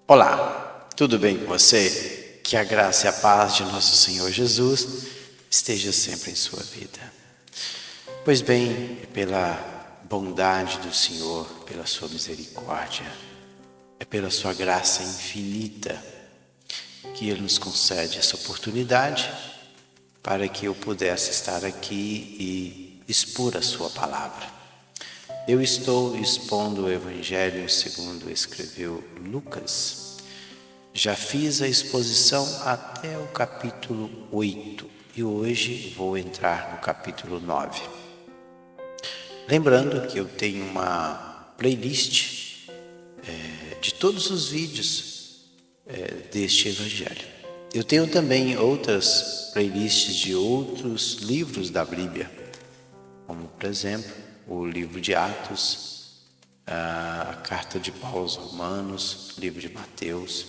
Olá, tudo bem com você? Que a graça e a paz de nosso Senhor Jesus esteja sempre em sua vida. Pois bem, pela bondade do Senhor, pela sua misericórdia, é pela sua graça infinita que Ele nos concede essa oportunidade para que eu pudesse estar aqui e expor a sua palavra. Eu estou expondo o Evangelho segundo escreveu Lucas. Já fiz a exposição até o capítulo 8 e hoje vou entrar no capítulo 9. Lembrando que eu tenho uma playlist de todos os vídeos deste Evangelho. Eu tenho também outras playlists de outros livros da Bíblia, como por exemplo o livro de Atos, a carta de Paulo aos Romanos, o livro de Mateus.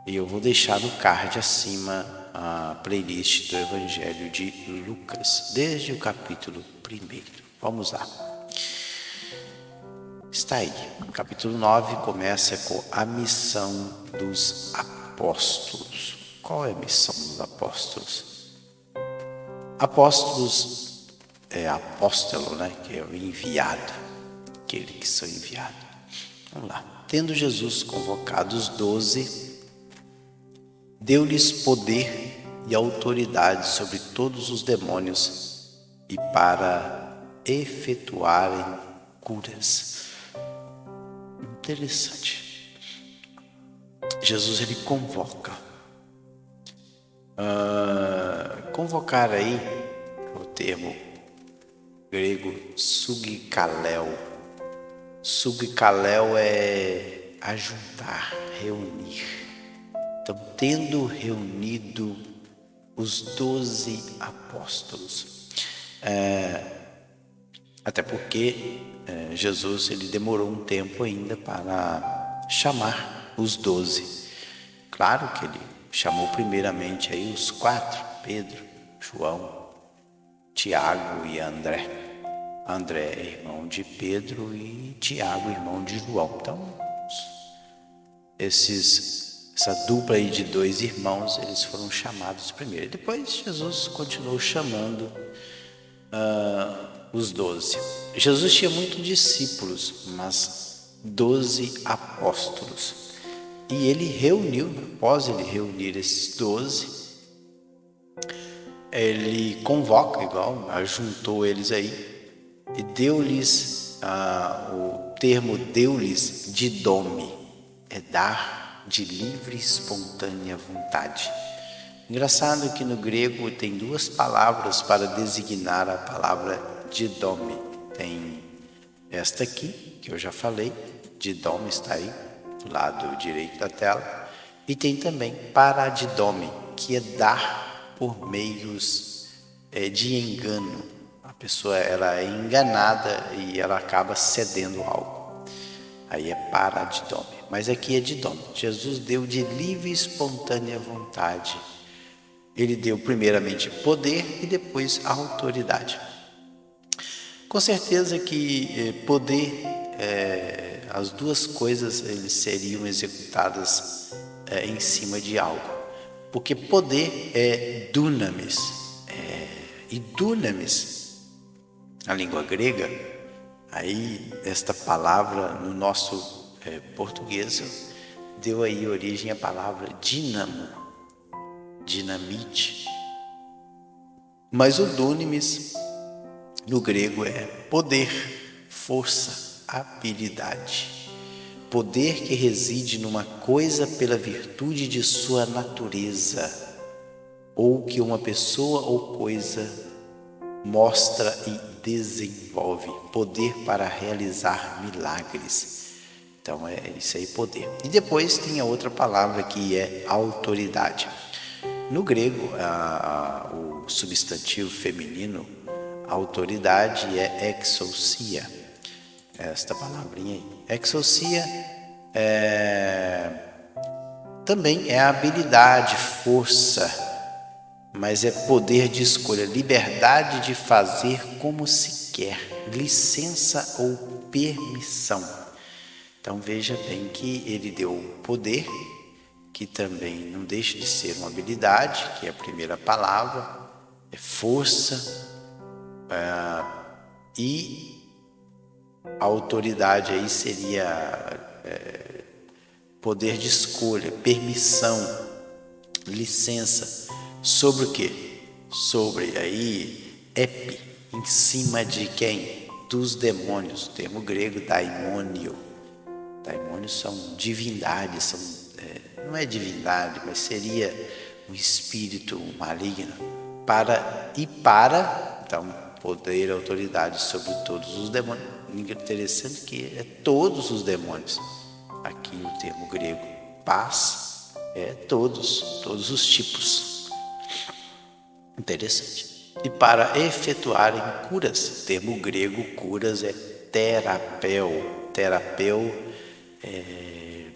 E eu vou deixar no card acima a playlist do Evangelho de Lucas, desde o capítulo 1. Vamos lá. Está aí. O capítulo 9 começa com a missão dos apóstolos. Qual é a missão dos apóstolos? Apóstolos é apóstolo, que é o enviado, aquele que são enviados. Vamos lá. Tendo Jesus convocado os 12, deu-lhes poder e autoridade sobre todos os demônios e para efetuarem curas. Interessante. Jesus ele convoca. Convocar aí o termo grego sugkaleo. Sugkaleo é ajuntar, reunir. Então, tendo reunido os 12 apóstolos, até porque Jesus ele demorou um tempo ainda para chamar os 12. Claro que ele chamou primeiramente aí os 4, Pedro, João, Tiago e André. André é irmão de Pedro e Tiago, irmão de João. Então, essa dupla aí de 2 irmãos, eles foram chamados primeiro. Depois Jesus continuou chamando os 12. Jesus tinha muitos discípulos, mas 12 apóstolos. E ele reuniu, após ele reunir esses 12, ele convoca, ajuntou eles aí e deu-lhes, o termo deu-lhes didome, é dar de livre e espontânea vontade. Engraçado que no grego tem 2 palavras para designar a palavra didome. Tem esta aqui, que eu já falei, didome está aí, do lado direito da tela, e tem também paradidome, que é dar por meios de engano. A pessoa ela é enganada e ela acaba cedendo algo. Aí é paradidome, mas aqui é didome. Jesus deu de livre e espontânea vontade. Ele deu primeiramente poder e depois autoridade. Com certeza que poder, as 2 coisas eles seriam executadas em cima de algo. Porque poder é dunamis. E dunamis, na língua grega, aí esta palavra no nosso português deu aí origem à palavra dínamo, dinamite. Mas o dunamis no grego é poder, força, habilidade. Poder que reside numa coisa pela virtude de sua natureza, ou que uma pessoa ou coisa mostra e desenvolve. Poder para realizar milagres. Então é isso aí, poder. E depois tem a outra palavra que é autoridade. No grego, o substantivo feminino, autoridade é exousia. Esta palavrinha aí. Exousia também é habilidade, força, mas é poder de escolha, liberdade de fazer como se quer, licença ou permissão. Então veja bem que ele deu poder, que também não deixa de ser uma habilidade, que é a primeira palavra, é força, e a autoridade aí seria poder de escolha, permissão, licença. Sobre o quê? Sobre aí, em cima de quem? Dos demônios. O termo grego, daimônio. Daimônios são divindades, não é divindade, mas seria um espírito maligno. Então, poder e autoridade sobre todos os demônios. Interessante que é todos os demônios. Aqui no termo grego, paz, é todos os tipos. Interessante. E para efetuarem curas, o termo grego curas é terapeu. Terapeu é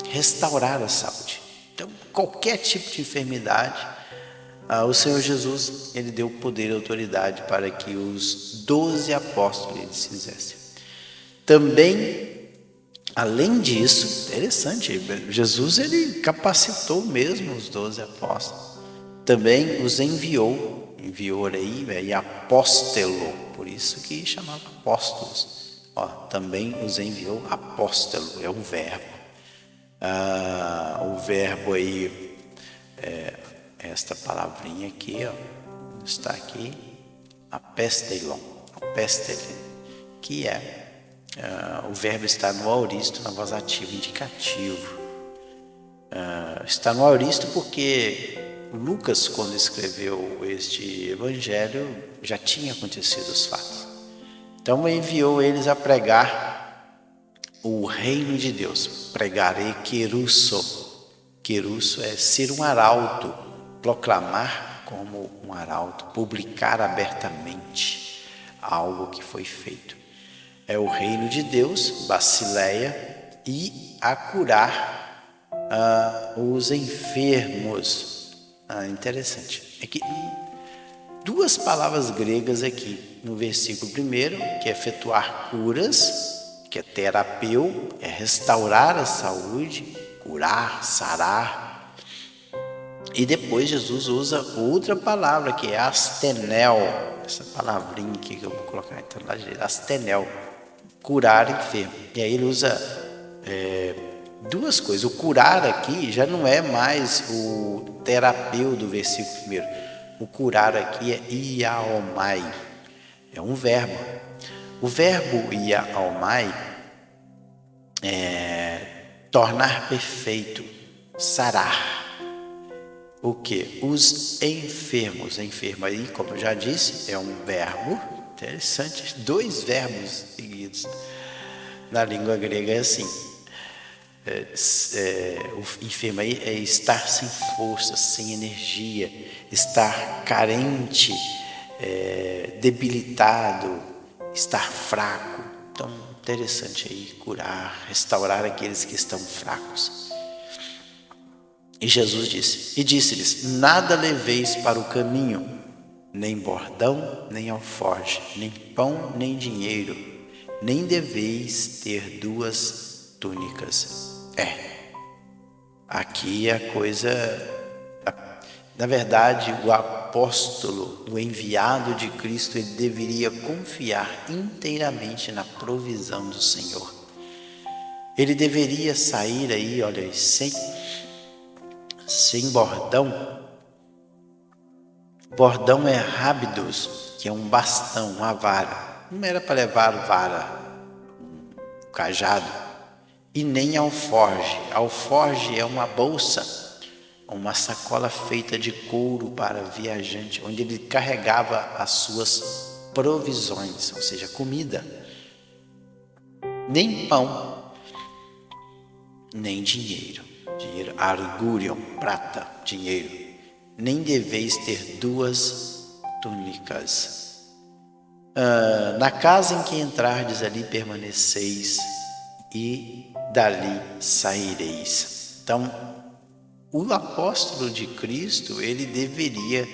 restaurar a saúde. Então, qualquer tipo de enfermidade, o Senhor Jesus, ele deu poder e autoridade para que os 12 apóstolos eles fizessem. Também, além disso, interessante, Jesus ele capacitou mesmo os 12 apóstolos. Também os enviou aí apóstolo, por isso que chamava apóstolos. Também os enviou apóstolo, é um verbo. O verbo aí, esta palavrinha aqui, está aqui, apestelon, que o verbo está no aoristo, na voz ativa, indicativo. Está no aoristo porque Lucas, quando escreveu este evangelho, já tinha acontecido os fatos. Então enviou eles a pregar o reino de Deus. Pregarei querusso. Querusso é ser um arauto, proclamar como um arauto, publicar abertamente algo que foi feito. É o reino de Deus, Basileia, e a curar os enfermos. Interessante. É que duas palavras gregas aqui no versículo 1, que é efetuar curas, que é terapeu, é restaurar a saúde, curar, sarar. E depois Jesus usa outra palavra que é astenel, essa palavrinha aqui que eu vou colocar então lá direito, astenel, curar enfermo. E aí ele usa duas coisas. O curar aqui já não é mais o terapeu do versículo 1. O curar aqui é iaomai, é um verbo. O verbo iaomai é tornar perfeito, sarar. O que? Os enfermos. Enfermo aí, como eu já disse, é um verbo. Interessante, 2 verbos seguidos. Na língua grega é assim. O enfermo aí é estar sem força, sem energia, estar carente, debilitado, estar fraco. Então, interessante aí, curar, restaurar aqueles que estão fracos. E Jesus disse-lhes: nada leveis para o caminho, nem bordão, nem alforje, nem pão, nem dinheiro, nem deveis ter 2 túnicas. Aqui a coisa, na verdade, o apóstolo, o enviado de Cristo, ele deveria confiar inteiramente na provisão do Senhor. Ele deveria sair aí, olha aí, sem bordão. Bordão é rábidos, que é um bastão, uma vara. Não era para levar vara, um cajado. E nem alforge. Alforge é uma bolsa, uma sacola feita de couro para viajante, onde ele carregava as suas provisões, ou seja, comida. Nem pão, nem dinheiro. Dinheiro, argurion, prata, dinheiro. Nem deveis ter 2 túnicas. Na casa em que entrardes, ali permaneceis, e dali saireis. Então, o apóstolo de Cristo, ele deveria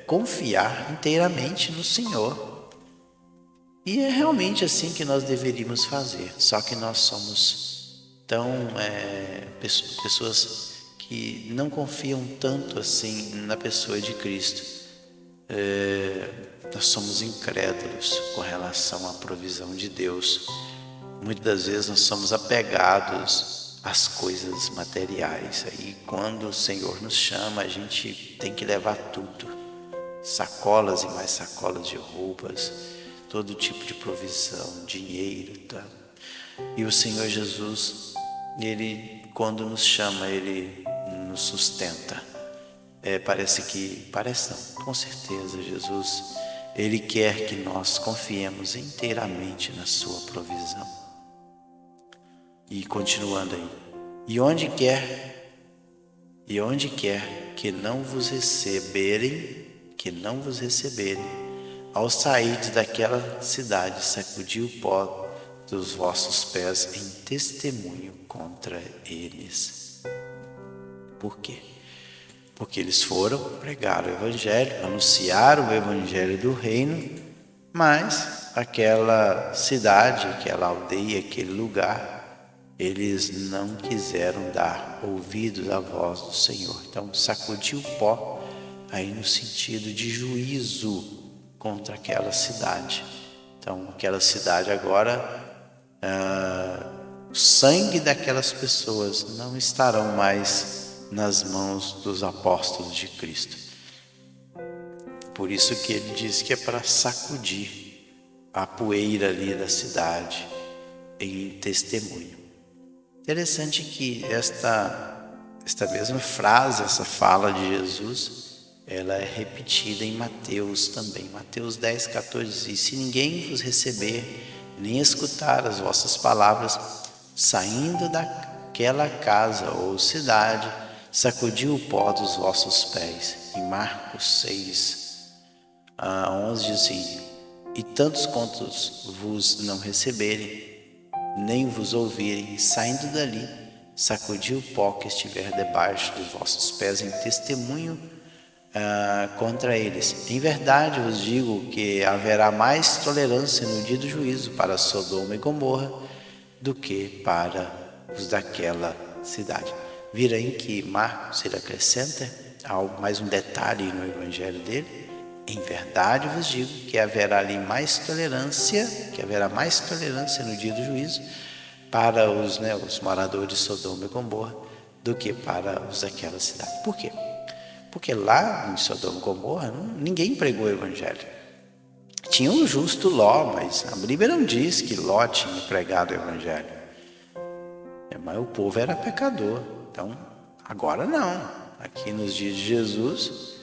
confiar inteiramente no Senhor. E é realmente assim que nós deveríamos fazer, só que nós somos tão pessoas que não confiam tanto assim na pessoa de Cristo. Nós somos incrédulos com relação à provisão de Deus. Muitas das vezes nós somos apegados às coisas materiais. Aí quando o Senhor nos chama, a gente tem que levar tudo. Sacolas e mais sacolas de roupas, todo tipo de provisão, dinheiro, tá? E o Senhor Jesus, Ele quando nos chama, Ele nos sustenta. Parece não, com certeza Jesus, Ele quer que nós confiemos inteiramente na sua provisão. E continuando aí, e onde quer que não vos receberem, ao sairdes daquela cidade, sacudi o pó dos vossos pés em testemunho contra eles. Por quê? Porque eles foram pregar o Evangelho, anunciaram o Evangelho do Reino, mas aquela cidade, aquela aldeia, aquele lugar, eles não quiseram dar ouvidos à voz do Senhor. Então, sacudiu o pó aí no sentido de juízo contra aquela cidade. Então, aquela cidade agora, o sangue daquelas pessoas não estarão mais nas mãos dos apóstolos de Cristo. Por isso que ele diz que é para sacudir a poeira ali da cidade em testemunho. Interessante que esta mesma frase, essa fala de Jesus, ela é repetida em Mateus também. Mateus 10, 14 diz: e se ninguém vos receber, nem escutar as vossas palavras, saindo daquela casa ou cidade, sacudiu o pó dos vossos pés. Em Marcos 6, 11 diz assim: e tantos quantos vos não receberem, nem vos ouvirem, saindo dali, sacudiu o pó que estiver debaixo dos vossos pés em testemunho contra eles. Em verdade vos digo que haverá mais tolerância no dia do juízo para Sodoma e Gomorra do que para os daquela cidade. Viram aí que Marcos ele acrescenta mais um detalhe no evangelho dele. Em verdade vos digo que haverá mais tolerância no dia do juízo para os moradores de Sodoma e Gomorra do que para os daquela cidade. Por quê? Porque lá em Sodoma e Gomorra ninguém pregou o evangelho. Tinha um justo Ló, mas a Bíblia não diz que Ló tinha pregado o evangelho. Mas o povo era pecador. Então, agora não. Aqui nos dias de Jesus,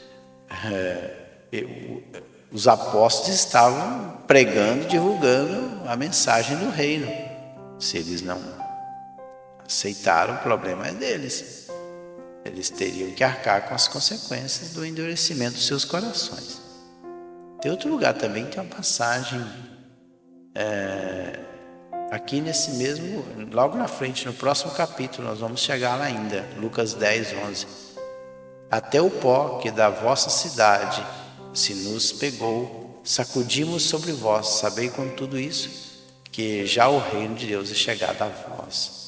os apóstolos estavam pregando, divulgando a mensagem do reino. Se eles não aceitaram, o problema é deles. Eles teriam que arcar com as consequências do endurecimento dos seus corações. Tem outro lugar também, tem uma passagem aqui nesse mesmo, logo na frente, no próximo capítulo, nós vamos chegar lá ainda, Lucas 10, 11. Até o pó que da vossa cidade se nos pegou, sacudimos sobre vós. Sabei com tudo isso, que já o reino de Deus é chegado a vós.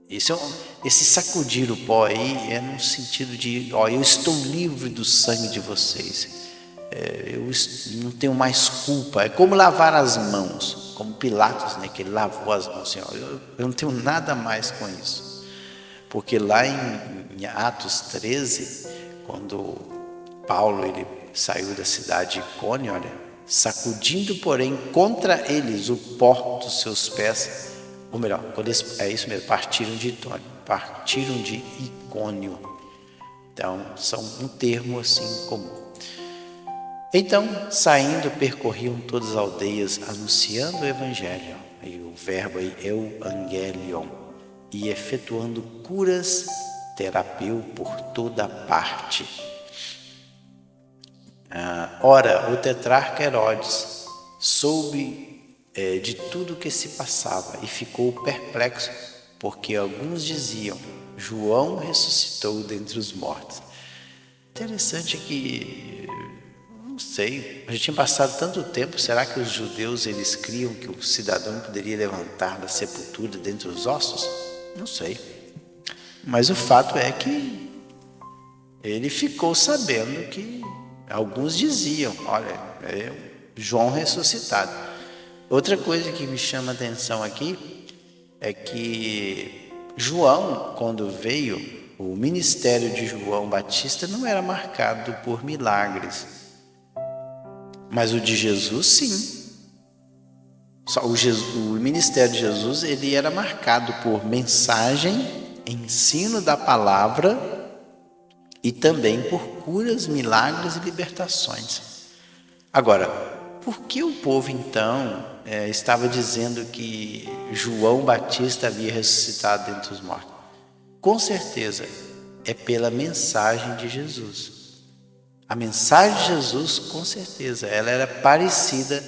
Então, esse sacudir o pó aí é no sentido de, eu estou livre do sangue de vocês. Eu não tenho mais culpa. É como lavar as mãos, como Pilatos, que ele lavou as mãos. Senhor, eu não tenho nada mais com isso. Porque lá em Atos 13, quando Paulo ele saiu da cidade de Icônio, sacudindo, porém, contra eles o pó dos seus pés, ou melhor, é isso mesmo, partiram de Icônio. Então, são um termo assim comum. Então, saindo, percorriam todas as aldeias, anunciando o evangelho. E o verbo aí é o angelion. E efetuando curas, terapeu por toda parte. Ora, o tetrarca Herodes soube de tudo o que se passava e ficou perplexo, porque alguns diziam: João ressuscitou dentre os mortos. Interessante que Não sei, já tinha passado tanto tempo, será que os judeus eles criam que o cidadão poderia levantar da sepultura dentre os ossos? Não sei. Mas o fato é que ele ficou sabendo que alguns diziam, olha, é João ressuscitado. Outra coisa que me chama a atenção aqui é que João, quando veio, o ministério de João Batista não era marcado por milagres, mas o de Jesus sim. O ministério de Jesus ele era marcado por mensagem, ensino da palavra e também por curas, milagres e libertações. Agora, por que o povo então estava dizendo que João Batista havia ressuscitado dentre os mortos? Com certeza é pela mensagem de Jesus. A mensagem de Jesus, com certeza, ela era parecida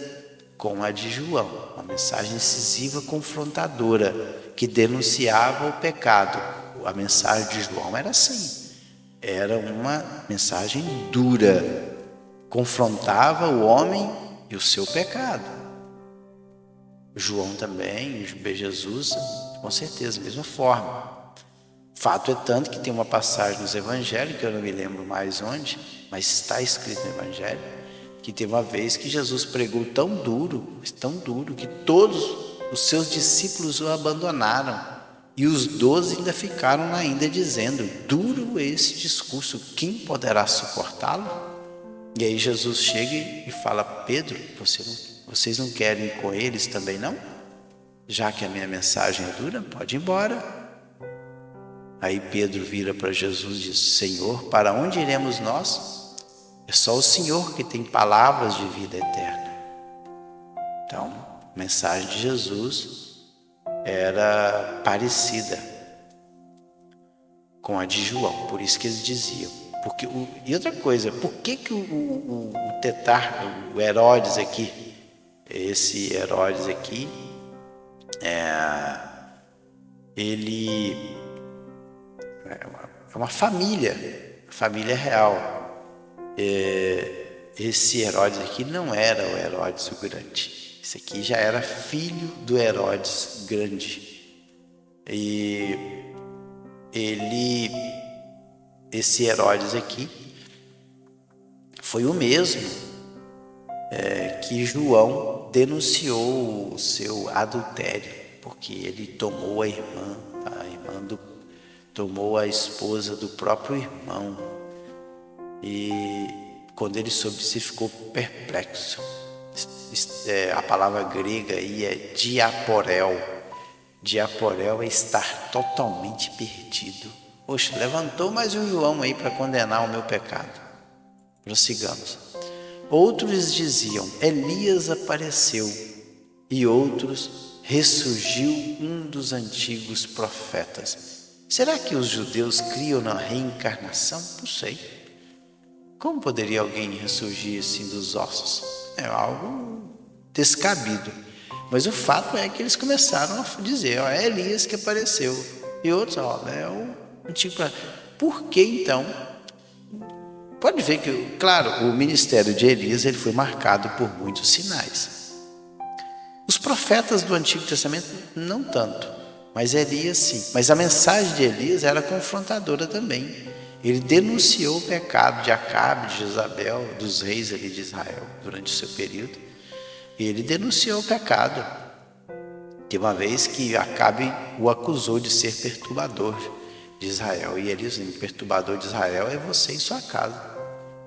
com a de João, uma mensagem incisiva, confrontadora, que denunciava o pecado. A mensagem de João era assim, era uma mensagem dura, confrontava o homem e o seu pecado. João também, Jesus, com certeza, da mesma forma. Fato é tanto que tem uma passagem nos evangelhos, que eu não me lembro mais onde, mas está escrito no evangelho, que tem uma vez que Jesus pregou tão duro, que todos os seus discípulos o abandonaram. E os 12 ainda ficaram ainda dizendo, duro esse discurso, quem poderá suportá-lo? E aí Jesus chega e fala, Pedro, vocês não querem ir com eles também não? Já que a minha mensagem é dura, pode ir embora. Aí Pedro vira para Jesus e diz, Senhor, para onde iremos nós? É só o Senhor que tem palavras de vida eterna. Então, a mensagem de Jesus era parecida com a de João, por isso que eles diziam. E outra coisa, por que o tetrarca, o Herodes aqui, esse Herodes aqui, ele é uma família real. Esse Herodes aqui não era o Herodes o Grande. Esse aqui já era filho do Herodes Grande. E esse Herodes aqui foi o mesmo que João denunciou o seu adultério, porque ele tomou tomou a esposa do próprio irmão. E quando ele soube disso, ele ficou perplexo. A palavra grega aí é diaporel. Diaporel é estar totalmente perdido. Poxa, levantou mais um João aí para condenar o meu pecado. Prossigamos. Outros diziam, Elias apareceu, e outros, ressurgiu um dos antigos profetas. Será que os judeus criam na reencarnação? Não sei. Como poderia alguém ressurgir assim dos ossos? É algo descabido. Mas o fato é que eles começaram a dizer, é Elias que apareceu. E outros, é o antigo profeta. Por que então? Pode ver que, claro, o ministério de Elias ele foi marcado por muitos sinais. Os profetas do Antigo Testamento não tanto, mas Elias sim. Mas a mensagem de Elias era confrontadora também. Ele denunciou o pecado de Acabe, de Jezabel, dos reis ali de Israel durante o seu período. E ele denunciou o pecado. Tem uma vez que Acabe o acusou de ser perturbador de Israel. E ele disse, o perturbador de Israel é você e sua casa.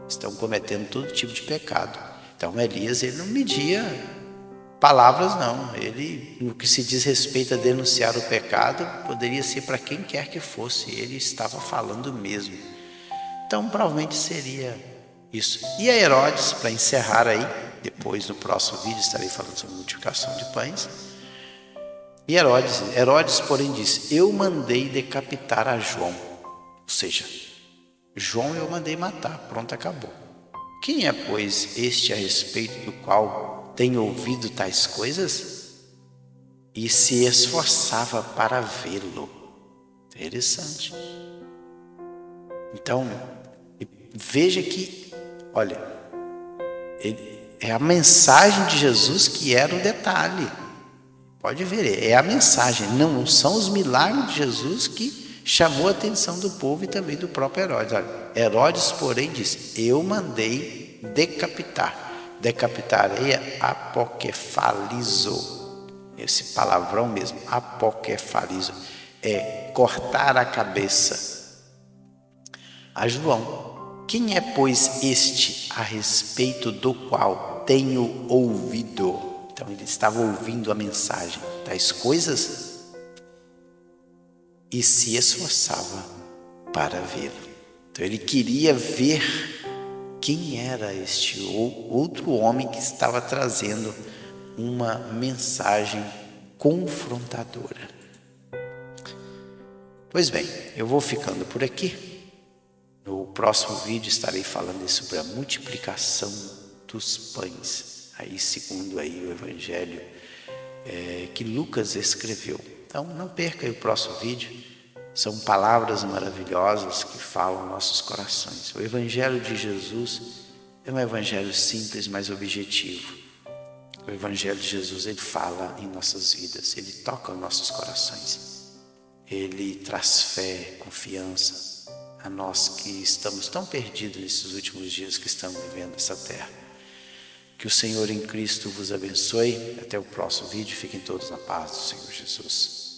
Estão cometendo todo tipo de pecado. Então Elias ele não media palavras não. Ele, no que se diz respeito a denunciar o pecado, poderia ser para quem quer que fosse. Ele estava falando mesmo. Então provavelmente seria isso. E a Herodes, para encerrar aí, depois no próximo vídeo estarei falando sobre multiplicação de pães. E Herodes porém disse, eu mandei decapitar a João. Ou seja, João eu mandei matar, pronto, acabou. Quem é, pois, este a respeito do qual tem ouvido tais coisas? E se esforçava para vê-lo. Interessante. Então, veja que, olha, É a mensagem de Jesus que era o detalhe. Pode ver, é a mensagem, não são os milagres de Jesus que chamou a atenção do povo e também do próprio Herodes. Olha, Herodes, porém, disse: eu mandei decapitar. Decapitar é apokefalizo. Esse palavrão mesmo, apokefalizo, é cortar a cabeça. A João: quem é, pois, este a respeito do qual tenho ouvido? Então ele estava ouvindo a mensagem, tais coisas, e se esforçava para vê-lo. Então ele queria ver quem era este outro homem que estava trazendo uma mensagem confrontadora. Pois bem, eu vou ficando por aqui. No próximo vídeo estarei falando sobre a multiplicação dos pães, aí segundo aí o evangelho que Lucas escreveu. Então não perca aí o próximo vídeo. São palavras maravilhosas que falam nossos corações. O evangelho de Jesus é um evangelho simples, mas objetivo. O evangelho de Jesus, ele fala em nossas vidas, ele toca os nossos corações. Ele traz fé, confiança a nós que estamos tão perdidos nesses últimos dias que estamos vivendo nessa terra. Que o Senhor em Cristo vos abençoe. Até o próximo vídeo. Fiquem todos na paz do Senhor Jesus.